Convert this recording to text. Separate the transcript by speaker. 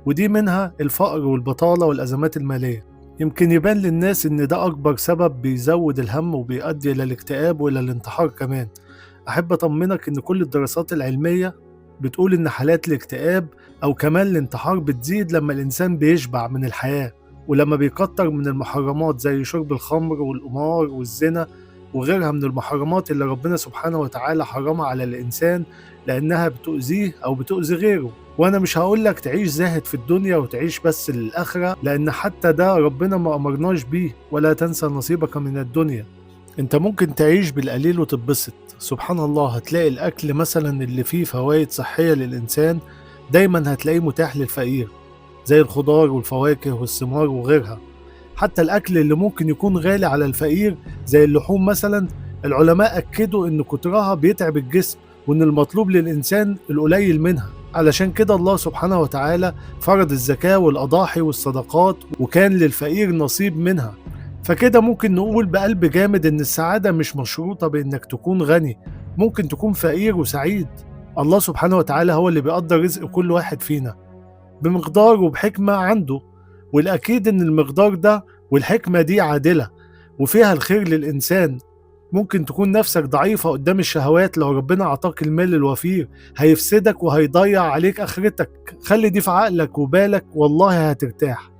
Speaker 1: ودي منها الفقر والبطالة والأزمات المالية. يمكن يبان للناس إن ده أكبر سبب بيزود الهم وبيؤدي إلى الاكتئاب وإلى الانتحار كمان. أحب أطمنك إن كل الدراسات العلمية بتقول إن حالات الاكتئاب أو كمان الانتحار بتزيد لما الإنسان بيشبع من الحياة، ولما بيكتر من المحرمات زي شرب الخمر والقمار والزنا وغيرها من المحرمات اللي ربنا سبحانه وتعالى حرمها على الإنسان لأنها بتؤذيه أو بتؤذي غيره. وأنا مش هقولك تعيش زاهد في الدنيا وتعيش بس للآخرة، لأن حتى ده ربنا ما أمرناش بيه، ولا تنسى نصيبك من الدنيا. انت ممكن تعيش بالقليل وتتبسط. سبحان الله، هتلاقي الأكل مثلا اللي فيه فوائد صحية للإنسان دايما هتلاقيه متاح للفقير، زي الخضار والفواكه والثمار وغيرها. حتى الأكل اللي ممكن يكون غالي على الفقير زي اللحوم مثلا، العلماء أكدوا إن كترها بيتعب الجسم، وإن المطلوب للإنسان القليل منها. علشان كده الله سبحانه وتعالى فرض الزكاة والأضاحي والصدقات، وكان للفقير نصيب منها. فكده ممكن نقول بقلب جامد إن السعادة مش مشروطة بإنك تكون غني، ممكن تكون فقير وسعيد. الله سبحانه وتعالى هو اللي بيقدر رزق كل واحد فينا بمقدار وبحكمة عنده، والأكيد إن المقدار ده والحكمة دي عادلة وفيها الخير للإنسان. ممكن تكون نفسك ضعيفة قدام الشهوات، لو ربنا عطاك المال الوفير هيفسدك وهيضيع عليك آخرتك. خلي دي في عقلك وبالك، والله هترتاح.